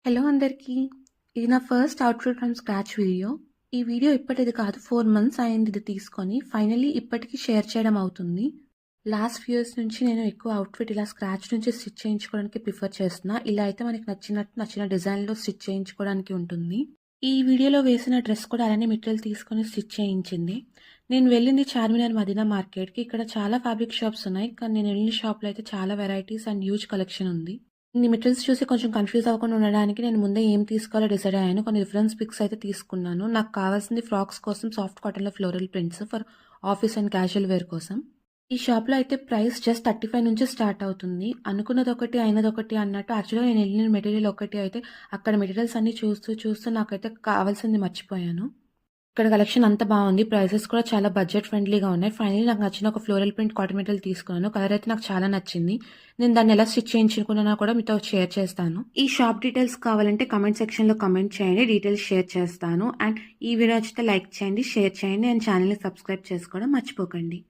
Hello అందరికీ. ఇది నా first outfit from scratch video. ఈ వీడియో ఇప్పటిది కాదు 4 మంత్స్ అయింది ఇది తీసుకొని. ఫైనల్లీ ఇప్పటికి షేర్ చేయడం అవుతుంది. లాస్ట్ ఫ్యూ ఇయర్స్ నుంచి నేను ఎక్కువ అవుట్‌ఫిట్ ఇలా స్క్రాచ్ నుంచి స్టిచ్ చేయించుకోవడానికి ప్రిఫర్ చేస్తున్నా. ఇలా అయితే మనకి నచ్చిన డిజైన్‌లో స్టిచ్ చేయించుకోవడానికి ఉంటుంది. ఈ వీడియోలో వేసిన డ్రెస్ కూడా అలానే మెటీరియల్ తీసుకొని స్టిచ్ చేయించింది. నేను వెళ్ళింది చార్మినార్ మదీనా మార్కెట్‌కి. ఇక్కడ చాలా ఫ్యాబ్రిక్ షాప్స్ ఉన్నాయి. కానీ నేను వెళ్ళిన షాప్‌లో అయితే చాలా వెరైటీస్ అండ్ హ్యూజ్ కలెక్షన్ ఉంది. ఇన్ని మెటీరియల్స్ చూసి కొంచెం కన్‌ఫ్యూజ్ అవ్వకుండా ఉండడానికి నేను ముందే ఏం తీసుకోవాలో డిసైడ్ అయ్యాను. కొన్ని రిఫరెన్స్ పిక్స్ అయితే తీసుకున్నాను. నాకు కావాల్సింది ఫ్రాక్స్ కోసం సాఫ్ట్ కాటన్‌లో floral prints for office and casual wear కోసం. ఈ షాప్‌లో అయితే ప్రైస్ జస్ట్ 35 నుంచి స్టార్ట్ అవుతుంది. అనుకున్నదొకటి, అయినదొకటి అన్నట్టు యాక్చువల్‌గా నేను వెళ్ళిన మెటీరియల్ ఒకటి అయితే అక్కడ మెటీరియల్స్ అన్నీ చూస్తూ నాకైతే కావాల్సింది మర్చిపోయాను. ఇక్కడ కలెక్షన్ అంతా బాగుంది. ప్రైసెస్ కూడా చాలా బడ్జెట్ ఫ్రెండ్లీగా ఉన్నాయి. ఫైనల్లీ నాకు నచ్చిన ఒక ఫ్లోరల్ ప్రింట్ కాటన్ మెటీరియల్ తీసుకున్నాను. కలర్ అయితే నాకు చాలా నచ్చింది. నేను దాన్ని ఎలా స్టిచ్ చేయించుకున్నానో కూడా మీతో షేర్ చేస్తాను. ఈ షాప్ డీటెయిల్స్ కావాలంటే కామెంట్ సెక్షన్‌లో కామెంట్ చేయండి. డీటెయిల్స్ షేర్ చేస్తాను. అండ్ ఈ వీడియో నచ్చితే లైక్ చేయండి, షేర్ చేయండి అండ్ ఛానల్‌ని సబ్స్క్రైబ్ చేసుకోవడం మర్చిపోకండి.